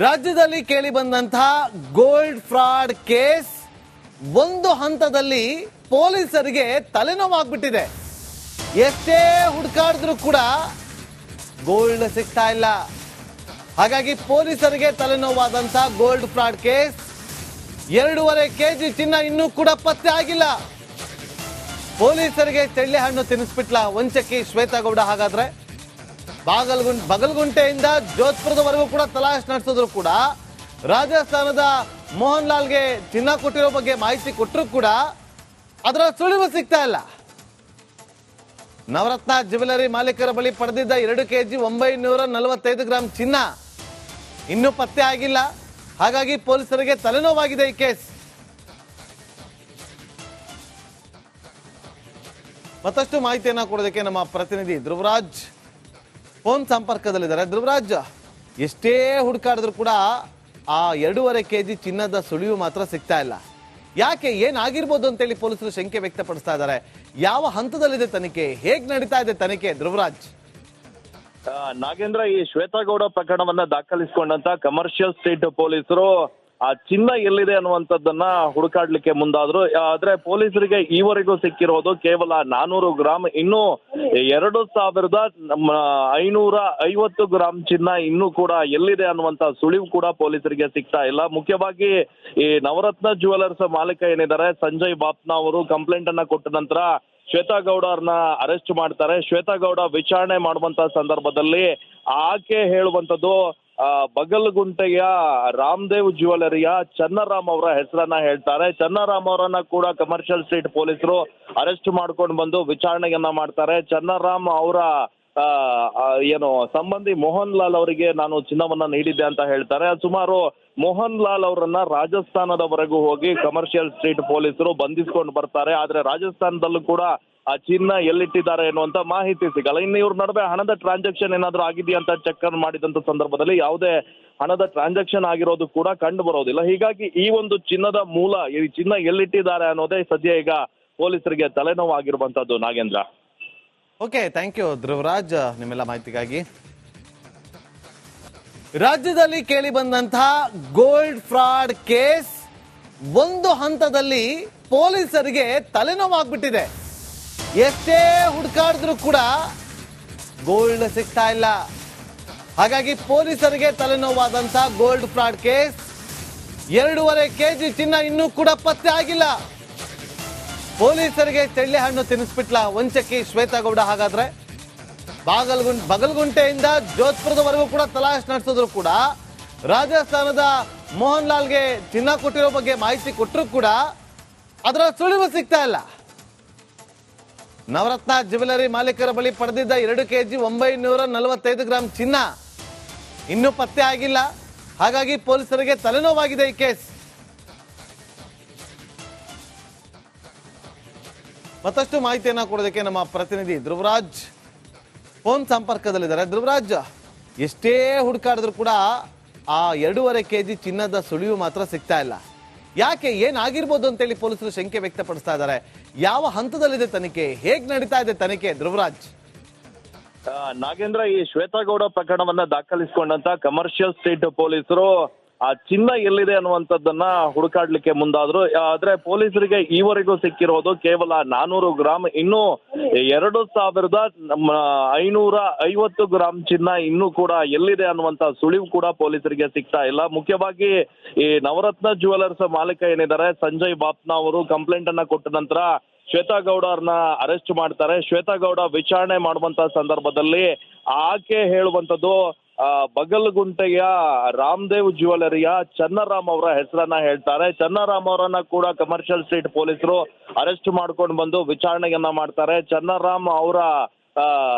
ರಾಜ್ಯದಲ್ಲಿ ಕೇಳಿ ಬಂದಂತಹ ಗೋಲ್ಡ್ ಫ್ರಾಡ್ ಕೇಸ್ ಒಂದು ಹಂತದಲ್ಲಿ ಪೊಲೀಸರಿಗೆ ತಲೆನೋವಾಗ್ಬಿಟ್ಟಿದೆ. ಎಷ್ಟೇ ಹುಡುಕಾಡಿದ್ರು ಕೂಡ ಗೋಲ್ಡ್ ಸಿಗ್ತಾ ಇಲ್ಲ. ಹಾಗಾಗಿ ಪೊಲೀಸರಿಗೆ ತಲೆನೋವಾದಂತಹ ಗೋಲ್ಡ್ ಫ್ರಾಡ್ ಕೇಸ್ 2.5 ಕೆಜಿ ಚಿನ್ನ ಇನ್ನೂ ಕೂಡ ಪತ್ತೆ ಆಗಿಲ್ಲ. ಪೊಲೀಸರಿಗೆ ಚೆಳ್ಳೆ ಹಣ್ಣು ತಿನ್ನಿಸ್ಬಿಟ್ಲ ವಂಚಕಿ ಶ್ವೇತಾಗೌಡ. ಹಾಗಾದ್ರೆ ಬಗಲ್ಗುಂಟೆಯಿಂದ ಜೋಧ್ಪುರದವರೆಗೂ ಕೂಡ ತಲಾಶ್ ನಡೆಸಿದ್ರು ಕೂಡ ರಾಜಸ್ಥಾನದ ಮೋಹನ್ ಲಾಲ್ಗೆ ಚಿನ್ನ ಕೊಟ್ಟಿರೋ ಬಗ್ಗೆ ಮಾಹಿತಿ ಕೊಟ್ಟರು ಕೂಡ ಅದರ ಸುಳಿವು ಸಿಗ್ತಾ ಇಲ್ಲ. ನವರತ್ನ ಜ್ಯುವೆಲರಿ ಮಾಲೀಕರ ಬಳಿ ಪಡೆದಿದ್ದ 2 ಕೆಜಿ 945 ಗ್ರಾಂ ಚಿನ್ನ ಇನ್ನೂ ಪತ್ತೆ ಆಗಿಲ್ಲ. ಹಾಗಾಗಿ ಪೊಲೀಸರಿಗೆ ತಲೆನೋವಾಗಿದೆ ಈ ಕೇಸ್. ಮತ್ತಷ್ಟು ಮಾಹಿತಿಯನ್ನ ಕೊಡೋದಕ್ಕೆ ನಮ್ಮ ಪ್ರತಿನಿಧಿ ಧ್ರುವರಾಜ್ ಫೋನ್ ಸಂಪರ್ಕದಲ್ಲಿದ್ದಾರೆ. ಧ್ರುವರಾಜ್, ಎಷ್ಟೇ ಹುಡುಕಾಡಿದ್ರು ಕೂಡ ಆ 2.5 ಕೆಜಿ ಚಿನ್ನದ ಸುಳಿವು ಮಾತ್ರ ಸಿಗ್ತಾ ಇಲ್ಲ. ಯಾಕೆ, ಏನಾಗಿರ್ಬೋದು ಅಂತೇಳಿ ಪೊಲೀಸರು ಶಂಕೆ ವ್ಯಕ್ತಪಡಿಸ್ತಾ ಇದ್ದಾರೆ. ಯಾವ ಹಂತದಲ್ಲಿದೆ ತನಿಖೆ, ಹೇಗ್ ನಡೀತಾ ಇದೆ ತನಿಖೆ ಧ್ರುವರಾಜ್? ನಾಗೇಂದ್ರ, ಈ ಶ್ವೇತಾಗೌಡ ಪ್ರಕರಣವನ್ನ ದಾಖಲಿಸಿಕೊಂಡಂತ ಕಮರ್ಷಿಯಲ್ ಸ್ಟ್ರೀಟ್ ಪೊಲೀಸರು ಆ ಚಿನ್ನ ಎಲ್ಲಿದೆ ಅನ್ನುವಂಥದ್ದನ್ನ ಹುಡುಕಾಡ್ಲಿಕ್ಕೆ ಮುಂದಾದ್ರು. ಆದ್ರೆ ಪೊಲೀಸರಿಗೆ ಈವರೆಗೂ ಸಿಕ್ಕಿರೋದು ಕೇವಲ 400 ಗ್ರಾಂ. ಇನ್ನು 2550 ಗ್ರಾಂ ಚಿನ್ನ ಇನ್ನೂ ಕೂಡ ಎಲ್ಲಿದೆ ಅನ್ನುವಂತ ಸುಳಿವು ಕೂಡ ಪೊಲೀಸರಿಗೆ ಸಿಗ್ತಾ ಇಲ್ಲ. ಮುಖ್ಯವಾಗಿ ಈ ನವರತ್ನ ಜ್ಯುವೆಲರ್ಸ್ ಮಾಲೀಕ ಏನಿದ್ದಾರೆ ಸಂಜಯ್ ಬಾಪ್ನಾ ಅವರು ಕಂಪ್ಲೇಂಟ್ ಅನ್ನ ಕೊಟ್ಟ ನಂತರ ಶ್ವೇತಾಗೌಡ ಅವ್ರನ್ನ ಅರೆಸ್ಟ್ ಮಾಡ್ತಾರೆ. ಶ್ವೇತಾಗೌಡ ವಿಚಾರಣೆ ಮಾಡುವಂತ ಸಂದರ್ಭದಲ್ಲಿ ಆಕೆ ಹೇಳುವಂತದ್ದು ಬಗಲ್ಗುಂಟೆಯ ರಾಮದೇವ್ ಜ್ಯುವೆಲರಿಯ ಚನ್ನರಾಮ್ ಅವರ ಹೆಸರನ್ನ ಹೇಳ್ತಾರೆ. ಚನ್ನರಾಮ್ ಅವರನ್ನ ಕೂಡ ಕಮರ್ಷಿಯಲ್ ಸ್ಟ್ರೀಟ್ ಪೊಲೀಸರು ಅರೆಸ್ಟ್ ಮಾಡ್ಕೊಂಡು ಬಂದು ವಿಚಾರಣೆಯನ್ನ ಮಾಡ್ತಾರೆ. ಚನ್ನರಾಮ್ ಅವರ ಸಂಬಂಧಿ ಮೋಹನ್ ಲಾಲ್ ಅವರಿಗೆ ನಾನು ಚಿನ್ನವನ್ನ ನೀಡಿದ್ದೆ ಅಂತ ಹೇಳ್ತಾರೆ. ಸುಮಾರು ಮೋಹನ್ ಲಾಲ್ ಅವರನ್ನ ರಾಜಸ್ಥಾನದವರೆಗೂ ಹೋಗಿ ಕಮರ್ಷಿಯಲ್ ಸ್ಟ್ರೀಟ್ ಪೊಲೀಸರು ಬಂಧಿಸ್ಕೊಂಡು ಬರ್ತಾರೆ. ಆದ್ರೆ ರಾಜಸ್ಥಾನದಲ್ಲೂ ಕೂಡ ಆ ಚಿನ್ನ ಎಲ್ಲಿಟ್ಟಿದ್ದಾರೆ ಎನ್ನುವಂತ ಮಾಹಿತಿ ಸಿಗಲ್ಲ. ಇನ್ನು ಇವ್ರ ನಡುವೆ ಹಣದ ಟ್ರಾನ್ಸಾಕ್ಷನ್ ಏನಾದ್ರು ಆಗಿದೆಯಾ ಅಂತ ಚೆಕ್ ಮಾಡಿದಂತ ಸಂದರ್ಭದಲ್ಲಿ ಯಾವುದೇ ಹಣದ ಟ್ರಾನ್ಸಾಕ್ಷನ್ ಆಗಿರೋದು ಕೂಡ ಕಂಡು ಬರೋದಿಲ್ಲ. ಹೀಗಾಗಿ ಈ ಒಂದು ಚಿನ್ನದ ಮೂಲ, ಈ ಚಿನ್ನ ಎಲ್ಲಿಟ್ಟಿದ್ದಾರೆ ಅನ್ನೋದೇ ಸದ್ಯ ಈಗ ಪೊಲೀಸರಿಗೆ ತಲೆನೋವಾಗಿರುವಂತದ್ದು. Nagendra, okay, thank you Dhruvaraj ನಿಮ್ಮೆಲ್ಲ ಮಾಹಿತಿಗಾಗಿ. ರಾಜ್ಯದಲ್ಲಿ ಕೇಳಿ ಬಂದಂತಹ ಗೋಲ್ಡ್ ಫ್ರಾಡ್ ಕೇಸ್ ಒಂದು ಹಂತದಲ್ಲಿ ಪೊಲೀಸರಿಗೆ ತಲೆನೋವಾಗ್ಬಿಟ್ಟಿದೆ. ಎಷ್ಟೇ ಹುಡುಕಾಡಿದ್ರು ಕೂಡ ಗೋಲ್ಡ್ ಸಿಗ್ತಾ ಇಲ್ಲ. ಹಾಗಾಗಿ ಪೊಲೀಸರಿಗೆ ತಲೆನೋವಾದಂತಹ ಗೋಲ್ಡ್ ಫ್ರಾಡ್ ಕೇಸ್ 2.5 ಕೆಜಿ ಚಿನ್ನ ಇನ್ನೂ ಕೂಡ ಪತ್ತೆ ಆಗಿಲ್ಲ. ಪೊಲೀಸರಿಗೆ ಚೆಳ್ಳೆ ಹಣ್ಣು ತಿನ್ನಿಸ್ಬಿಟ್ಲ ವಂಚಕಿ ಶ್ವೇತಾಗೌಡ. ಹಾಗಾದ್ರೆ ಬಗಲ್ಗುಂಟೆಯಿಂದ ಜೋಧ್ಪುರದವರೆಗೂ ಕೂಡ ತಲಾಶ್ ನಡೆಸಿದ್ರು ಕೂಡ ರಾಜಸ್ಥಾನದ ಮೋಹನ್ ಲಾಲ್ಗೆ ಚಿನ್ನ ಕೊಟ್ಟಿರೋ ಬಗ್ಗೆ ಮಾಹಿತಿ ಕೊಟ್ಟರು ಕೂಡ ಅದರ ಸುಳಿವು ಸಿಗ್ತಾ ಇಲ್ಲ. ನವರತ್ನ ಜ್ಯುವೆಲರಿ ಮಾಲೀಕರ ಬಳಿ ಪಡೆದಿದ್ದ 2 ಕೆಜಿ 945 ಗ್ರಾಂ ಚಿನ್ನ ಇನ್ನೂ ಪತ್ತೆ ಆಗಿಲ್ಲ. ಹಾಗಾಗಿ ಪೊಲೀಸರಿಗೆ ತಲೆನೋವಾಗಿದೆ ಈ ಕೇಸ್. ಮತ್ತಷ್ಟು ಮಾಹಿತಿಯನ್ನ ಕೊಡೋದಕ್ಕೆ ನಮ್ಮ ಪ್ರತಿನಿಧಿ ಧ್ರುವರಾಜ್ ಫೋನ್ ಸಂಪರ್ಕದಲ್ಲಿದ್ದಾರೆ. ಧ್ರುವರಾಜ್, ಎಷ್ಟೇ ಹುಡುಕಾಡಿದ್ರು ಕೂಡ ಆ 2.5 ಕೆಜಿ ಚಿನ್ನದ ಸುಳಿವು ಮಾತ್ರ ಸಿಗ್ತಾ ಇಲ್ಲ. ಯಾಕೆ, ಏನಾಗಿರ್ಬೋದು ಅಂತೇಳಿ ಪೊಲೀಸರು ಶಂಕೆ ವ್ಯಕ್ತಪಡಿಸ್ತಾ ಇದ್ದಾರೆ. ಯಾವ ಹಂತದಲ್ಲಿದೆ ತನಿಖೆ, ಹೇಗ್ ನಡೀತಾ ಇದೆ ತನಿಖೆ ಧ್ರುವರಾಜ್? ನಾಗೇಂದ್ರ, ಈ ಶ್ವೇತಾಗೌಡ ಪ್ರಕರಣವನ್ನ ದಾಖಲಿಸಿಕೊಂಡಂತ ಕಮರ್ಷಿಯಲ್ ಸ್ಟ್ರೀಟ್ ಪೊಲೀಸರು ಆ ಚಿನ್ನ ಎಲ್ಲಿದೆ ಅನ್ನುವಂಥದ್ದನ್ನ ಹುಡುಕಾಡ್ಲಿಕ್ಕೆ ಮುಂದಾದ್ರು. ಆದ್ರೆ ಪೊಲೀಸರಿಗೆ ಈವರೆಗೂ ಸಿಕ್ಕಿರೋದು ಕೇವಲ 400 ಗ್ರಾಂ. ಇನ್ನು 2550 ಗ್ರಾಂ ಚಿನ್ನ ಇನ್ನೂ ಕೂಡ ಎಲ್ಲಿದೆ ಅನ್ನುವಂತ ಸುಳಿವು ಕೂಡ ಪೊಲೀಸರಿಗೆ ಸಿಗ್ತಾ ಇಲ್ಲ. ಮುಖ್ಯವಾಗಿ ಈ ನವರತ್ನ ಜ್ಯುವೆಲರ್ಸ್ ಮಾಲೀಕ ಏನಿದ್ದಾರೆ ಸಂಜಯ್ ಬಾಪ್ನಾ ಅವರು ಕಂಪ್ಲೇಂಟ್ ಅನ್ನ ಕೊಟ್ಟ ನಂತರ ಶ್ವೇತಾಗೌಡ ಅವ್ರನ್ನ ಅರೆಸ್ಟ್ ಮಾಡ್ತಾರೆ. ಶ್ವೇತಾಗೌಡ ವಿಚಾರಣೆ ಮಾಡುವಂತ ಸಂದರ್ಭದಲ್ಲಿ ಆಕೆ ಹೇಳುವಂತದ್ದು ಬಗಲ್ಗುಂಟೆಯ ರಾಮದೇವ್ ಜ್ಯುವೆಲರಿಯ ಚನ್ನರಾಮ್ ಅವರ ಹೆಸರನ್ನ ಹೇಳ್ತಾರೆ. ಚನ್ನರಾಮ್ ಅವರನ್ನ ಕೂಡ ಕಮರ್ಷಿಯಲ್ ಸ್ಟ್ರೀಟ್ ಪೊಲೀಸರು ಅರೆಸ್ಟ್ ಮಾಡ್ಕೊಂಡು ಬಂದು ವಿಚಾರಣೆಯನ್ನ ಮಾಡ್ತಾರೆ. ಚನ್ನರಾಮ್ ಅವರ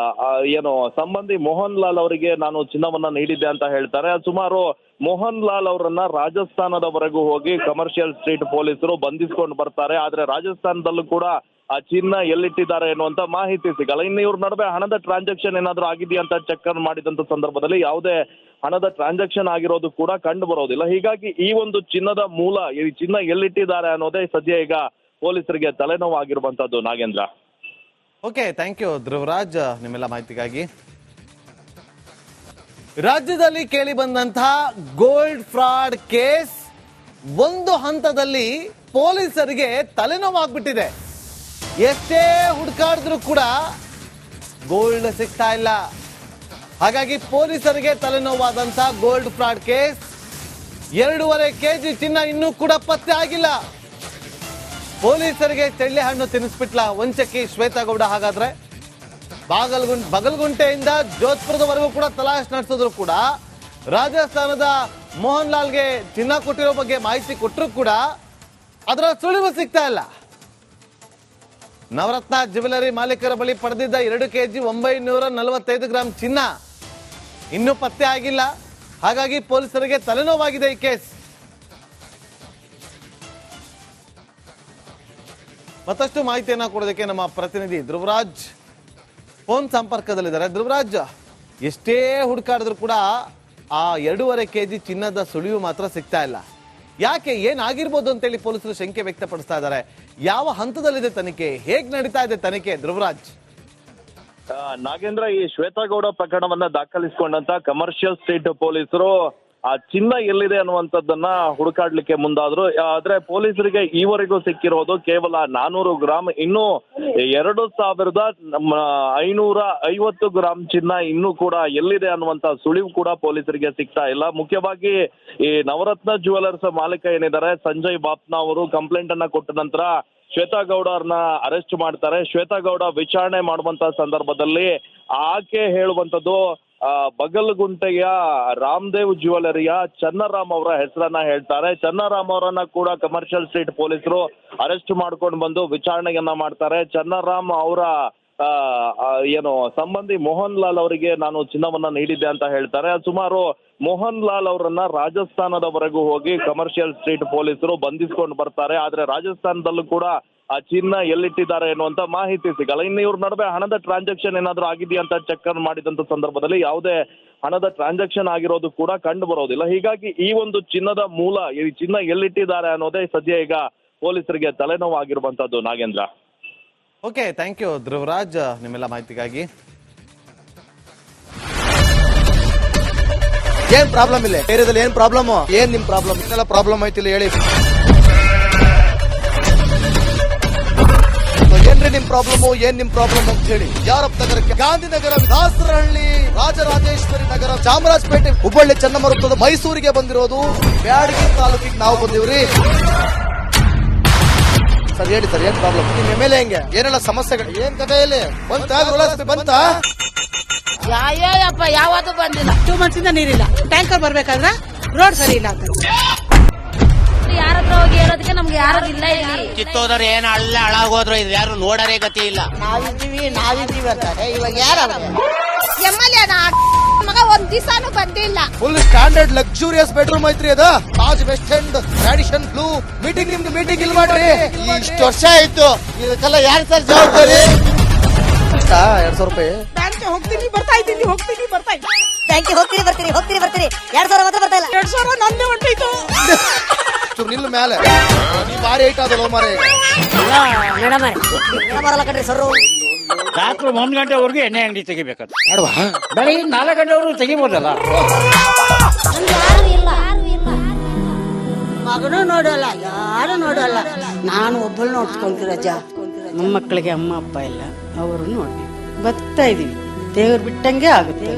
ಸಂಬಂಧಿ ಮೋಹನ್ ಲಾಲ್ ಅವರಿಗೆ ನಾನು ಚಿನ್ನವನ್ನ ನೀಡಿದ್ದೆ ಅಂತ ಹೇಳ್ತಾರೆ. ಸುಮಾರು ಮೋಹನ್ ಲಾಲ್ ಅವರನ್ನ ರಾಜಸ್ಥಾನದವರೆಗೂ ಹೋಗಿ ಕಮರ್ಷಿಯಲ್ ಸ್ಟ್ರೀಟ್ ಪೊಲೀಸರು ಬಂಧಿಸ್ಕೊಂಡು ಬರ್ತಾರೆ. ಆದ್ರೆ ರಾಜಸ್ಥಾನದಲ್ಲೂ ಕೂಡ ಆ ಚಿನ್ನ ಎಲ್ಲಿಟ್ಟಿದ್ದಾರೆ ಎನ್ನುವಂತ ಮಾಹಿತಿ ಸಿಗಲ್ಲ. ಇನ್ನು ಇವ್ರ ನಡುವೆ ಹಣದ ಟ್ರಾನ್ಸಾಕ್ಷನ್ ಏನಾದ್ರು ಆಗಿದೆಯಾ ಅಂತ ಚೆಕ್ ಮಾಡಿದಂತ ಸಂದರ್ಭದಲ್ಲಿ ಯಾವುದೇ ಹಣದ ಟ್ರಾನ್ಸಾಕ್ಷನ್ ಆಗಿರೋದು ಕೂಡ ಕಂಡು ಬರೋದಿಲ್ಲ. ಹೀಗಾಗಿ ಈ ಒಂದು ಚಿನ್ನದ ಮೂಲ, ಈ ಚಿನ್ನ ಎಲ್ಲಿಟ್ಟಿದ್ದಾರೆ ಅನ್ನೋದೇ ಸದ್ಯ ಈಗ ಪೊಲೀಸರಿಗೆ ತಲೆನೋವಾಗಿರುವಂತದ್ದು. Nagendra, okay, thank you Dhruvaraj ನಿಮ್ಮೆಲ್ಲ ಮಾಹಿತಿಗಾಗಿ. ರಾಜ್ಯದಲ್ಲಿ ಕೇಳಿ ಬಂದಂತಹ ಗೋಲ್ಡ್ ಫ್ರಾಡ್ ಕೇಸ್ ಒಂದು ಹಂತದಲ್ಲಿ ಪೊಲೀಸರಿಗೆ ತಲೆನೋವಾಗ್ಬಿಟ್ಟಿದೆ. ಎಷ್ಟೇ ಹುಡುಕಾಡಿದ್ರು ಕೂಡ ಗೋಲ್ಡ್ ಸಿಗ್ತಾ ಇಲ್ಲ. ಹಾಗಾಗಿ ಪೊಲೀಸರಿಗೆ ತಲೆನೋವಾದಂತಹ ಗೋಲ್ಡ್ ಫ್ರಾಡ್ ಕೇಸ್ 2.5 kg ಚಿನ್ನ ಇನ್ನೂ ಕೂಡ ಪತ್ತೆ ಆಗಿಲ್ಲ. ಪೊಲೀಸರಿಗೆ ಚೆಳ್ಳೆ ಹಣ್ಣು ತಿನ್ನಿಸ್ಬಿಟ್ಲ ವಂಚಕಿ ಶ್ವೇತಾಗೌಡ. ಹಾಗಾದ್ರೆ ಬಗಲ್ಗುಂಟೆಯಿಂದ ಜೋಧ್ಪುರದವರೆಗೂ ಕೂಡ ತಲಾಶ್ ನಡೆಸಿದ್ರು ಕೂಡ ರಾಜಸ್ಥಾನದ ಮೋಹನ್ ಲಾಲ್ಗೆ ಚಿನ್ನ ಕೊಟ್ಟಿರೋ ಬಗ್ಗೆ ಮಾಹಿತಿ ಕೊಟ್ಟರು ಕೂಡ ಅದರ ಸುಳಿವು ಸಿಗ್ತಾ ಇಲ್ಲ. ನವರತ್ನ ಜ್ಯುವೆಲರಿ ಮಾಲೀಕರ ಬಳಿ ಪಡೆದಿದ್ದ 2 kg 945 ಗ್ರಾಂ ಚಿನ್ನ ಇನ್ನೂ ಪತ್ತೆ ಆಗಿಲ್ಲ. ಹಾಗಾಗಿ ಪೊಲೀಸರಿಗೆ ತಲೆನೋವಾಗಿದೆ ಈ ಕೇಸ್. ಮತ್ತಷ್ಟು ಮಾಹಿತಿಯನ್ನ ಕೊಡೋದಕ್ಕೆ ನಮ್ಮ ಪ್ರತಿನಿಧಿ ಧ್ರುವರಾಜ್ ಫೋನ್ ಸಂಪರ್ಕದಲ್ಲಿದ್ದಾರೆ. ಧ್ರುವರಾಜ್, ಎಷ್ಟೇ ಹುಡುಕಾಡಿದ್ರು ಕೂಡ ಆ 2.5 kg ಚಿನ್ನದ ಸುಳಿವು ಮಾತ್ರ ಸಿಗ್ತಾ ಇಲ್ಲ. ಯಾಕೆ, ಏನಾಗಿರ್ಬೋದು ಅಂತೇಳಿ ಪೊಲೀಸರು ಶಂಕೆ ವ್ಯಕ್ತಪಡಿಸ್ತಾ ಇದ್ದಾರೆ. ಯಾವ ಹಂತದಲ್ಲಿದೆ ತನಿಖೆ, ಹೇಗ್ ನಡೀತಾ ಇದೆ ತನಿಖೆ ಧ್ರುವರಾಜ್? ನಾಗೇಂದ್ರ, ಈ ಶ್ವೇತಾಗೌಡ ಪ್ರಕರಣವನ್ನ ದಾಖಲಿಸಿಕೊಂಡಂತ ಕಮರ್ಷಿಯಲ್ ಸ್ಟ್ರೀಟ್ ಪೊಲೀಸರು ಆ ಚಿನ್ನ ಎಲ್ಲಿದೆ ಅನ್ನುವಂಥದ್ದನ್ನ ಹುಡುಕಾಡ್ಲಿಕ್ಕೆ ಮುಂದಾದ್ರು. ಆದ್ರೆ ಪೊಲೀಸರಿಗೆ ಈವರೆಗೂ ಸಿಕ್ಕಿರೋದು ಕೇವಲ 400 ಗ್ರಾಂ. ಇನ್ನು 2550 ಗ್ರಾಂ ಚಿನ್ನ ಇನ್ನೂ ಕೂಡ ಎಲ್ಲಿದೆ ಅನ್ನುವಂತ ಸುಳಿವು ಕೂಡ ಪೊಲೀಸರಿಗೆ ಸಿಗ್ತಾ ಇಲ್ಲ. ಮುಖ್ಯವಾಗಿ ಈ ನವರತ್ನ ಜ್ಯುವೆಲರ್ಸ್ ಮಾಲೀಕ ಏನಿದ್ದಾರೆ ಸಂಜಯ್ ಬಾಪ್ನಾ ಅವರು ಕಂಪ್ಲೇಂಟ್ ಅನ್ನ ಕೊಟ್ಟ ನಂತರ ಶ್ವೇತಾಗೌಡ ಅವ್ರನ್ನ ಅರೆಸ್ಟ್ ಮಾಡ್ತಾರೆ. ಶ್ವೇತಾಗೌಡ ವಿಚಾರಣೆ ಮಾಡುವಂತ ಸಂದರ್ಭದಲ್ಲಿ ಆಕೆ ಹೇಳುವಂತದ್ದು ಬಗಲ್ಗುಂಟೆಯ ರಾಮದೇವ್ ಜ್ಯುವೆಲರಿಯ ಚನ್ನರಾಮ್ ಅವರ ಹೆಸರನ್ನ ಹೇಳ್ತಾರೆ. ಚನ್ನರಾಮ್ ಅವರನ್ನ ಕೂಡ ಕಮರ್ಷಿಯಲ್ ಸ್ಟ್ರೀಟ್ ಪೊಲೀಸರು ಅರೆಸ್ಟ್ ಮಾಡ್ಕೊಂಡು ಬಂದು ವಿಚಾರಣೆಯನ್ನ ಮಾಡ್ತಾರೆ. ಚನ್ನರಾಮ್ ಅವರ ಸಂಬಂಧಿ ಮೋಹನ್ ಲಾಲ್ ಅವರಿಗೆ ನಾನು ಚಿನ್ನವನ್ನ ನೀಡಿದ್ದೆ ಅಂತ ಹೇಳ್ತಾರೆ. ಸುಮಾರು ಮೋಹನ್ ಲಾಲ್ ಅವರನ್ನ ರಾಜಸ್ಥಾನದವರೆಗೂ ಹೋಗಿ ಕಮರ್ಷಿಯಲ್ ಸ್ಟ್ರೀಟ್ ಪೊಲೀಸರು ಬಂಧಿಸ್ಕೊಂಡು ಬರ್ತಾರೆ. ಆದ್ರೆ ರಾಜಸ್ಥಾನದಲ್ಲೂ ಕೂಡ ಆ ಚಿನ್ನ ಎಲ್ಲಿಟ್ಟಿದ್ದಾರೆ ಎನ್ನುವಂತ ಮಾಹಿತಿ ಸಿಗಲ್ಲ. ಇನ್ನು ಇವ್ರ ನಡುವೆ ಹಣದ ಟ್ರಾನ್ಸಾಕ್ಷನ್ ಏನಾದ್ರು ಆಗಿದೆಯಾ ಅಂತ ಚೆಕ್ ಮಾಡಿದಂತ ಸಂದರ್ಭದಲ್ಲಿ ಯಾವುದೇ ಹಣದ ಟ್ರಾನ್ಸಾಕ್ಷನ್ ಆಗಿರೋದು ಕೂಡ ಕಂಡು ಬರೋದಿಲ್ಲ. ಹೀಗಾಗಿ ಈ ಒಂದು ಚಿನ್ನದ ಮೂಲ, ಈ ಚಿನ್ನ ಎಲ್ಲಿಟ್ಟಿದ್ದಾರೆ ಅನ್ನೋದೇ ಸದ್ಯ ಈಗ ಪೊಲೀಸರಿಗೆ ತಲೆನೋವಾಗಿರುವಂತದ್ದು. Nagendra, okay, thank you Dhruvaraj ನಿಮ್ಮೆಲ್ಲ ಮಾಹಿತಿಗಾಗಿ. ಏನ್ ಪ್ರಾಬ್ಲಮ್ ಇಲ್ಲ ಏರಿಯಾದಲ್ಲಿ? ಏನ್ ಪ್ರಾಬ್ಲಮ್? ಏನ್ ನಿಮ್ ಪ್ರಾಬ್ಲಮ್? ಇದೆಲ್ಲ ಪ್ರಾಬ್ಲಮ್ ಐತಿಲ್ಲ ಹೇಳಿ. ಏನ್ರಿ ನಿಮ್ ಪ್ರಾಬ್ಲಮ್? ಏನ್ ನಿಮ್ ಪ್ರಾಬ್ಲಮ್ ಅಂತ ಹೇಳಿ. ಯಾರಪ್ಪ ನಗರಕ್ಕೆ? ಗಾಂಧಿನಗರ, ದಾಸರಹಳ್ಳಿ, ರಾಜರಾಜೇಶ್ವರಿ ನಗರ, ಚಾಮರಾಜಪೇಟೆ, ಹುಬ್ಬಳ್ಳಿ, ಚನ್ನಮರುತ್ತದ, ಮೈಸೂರಿಗೆ ಬಂದಿರೋದು. ಬ್ಯಾಡಗಿ ತಾಲೂಕಿಗೆ ನಾವು ಬಂದಿವ್ರಿ. ಸರ್ ಹೇಳಿ ಸರ್, ಏನ್ ಪ್ರಾಬ್ಲಮ್? ನಿಮ್ ಎಮ್ ಎಲ್ ಎ ಹೆಂಗೆ? ಏನೆಲ್ಲ ಸಮಸ್ಯೆಗಳು? ಏನ್ ಕಥೆಯಲ್ಲಿ ಬಂತ? ಯಾಯಪ್ಪ ಯಾವತ್ತೂ ಬಂದಿಲ್ಲ. 2 months ಇಂದ ನೀರಿಲ್ಲ. ಟ್ಯಾಂಕರ್ ಬರ್ಬೇಕಾದ್ರೆ ರೋಡ್ ಸರಿ ಇಲ್ಲ ಅಂತ ಯಾರ ಹತ್ರ ಹೋಗಿ ಹೇಳೋದಕ್ಕೆ ನಮ್ಗೆ ಯಾರು ಇಲ್ಲ. ಇಲ್ಲಿ ಕಿತ್ತೋದ್ರೆ ಏನ್ ಹಾಳಾಗೋದ್ರು ಇದು ಯಾರು ನೋಡರೇ ಗತಿ ಇಲ್ಲ. ನಾವಿದ್ದೀವಿ ಅಂತಾರೆ. ಇವಾಗ ಯಾರ ಎಮ್ಎಲ್ಎ ಮಗ ಒಂದ್ ದಿವಸನೂ ಬಂದಿಲ್ಲ. ಫುಲ್ ಸ್ಟ್ಯಾಂಡರ್ಡ್ ಲಕ್ಸುರಿಯಸ್ ಬೆಡ್ರೂಮ್ ಐತ್ರಿ ಅದ. Taj West End tradition blue. Meeting ನಿಮ್ದು ಮೀಟಿಂಗ್ ಇಲ್ಲಿ ಮಾಡ್ರಿ. ಇಷ್ಟು ವರ್ಷ ಆಯ್ತು, ಇದಕ್ಕೆಲ್ಲ ಯಾರು ಸರ್ ಜವಾಬ್ದಾರಿ? 200 ರೂಪಾಯಿ ಬ್ಯಾಂಕ್ ಹೋಗ್ತೀನಿ ಬರ್ತಾ ಇದ್ದೀನಿ. ಬ್ಯಾಂಕಿಗೆ ಹೋಗ್ತೀರಿ ಬರ್ತೀರಿ 2,000 ಮಾತ್ರ ಬರ್ತಾ ಇಲ್ಲ. 2,000 ನಂದೇ ಹೊಂಟೈತು. ನಿಲ್ಲ ಮೇಲೆ ನೀವು ಭಾರಿ ಐಟ್ ಅದಲ್ಲ ಮಾರೇ. ಮೇಡಮ್ ಬರಲ್ಲ ಕಣ್ರಿ ಸರ್. ರಾತ್ರಿ 1 ಗಂಟೆವರೆಗೂ ಎಣ್ಣೆ ಅಂಗಡಿ ತೆಗಿಬೇಕಂತ. ಬೆಳಿಗ್ಗೆ 4 ಗಂಟೆವರೆಗೂ ತೆಗಿಬೋದಲ್ಲ. ಮಗನೂ ನೋಡಲ್ಲ, ಯಾರು ನೋಡಲ್ಲ. ನಾನು ಒಬ್ಬಳು ನೋಡ್ಕೊಂತೀರಜ್ಜ. ಮೊಮ್ಮಕ್ಕಳಿಗೆ ಅಮ್ಮ ಅಪ್ಪ ಇಲ್ಲ, ಅವರು ನೋಡಿ ಬರ್ತಾ ಇದೀವಿ. ದೇವ್ರು ಬಿಟ್ಟಂಗೆ ಆಗುತ್ತೆ.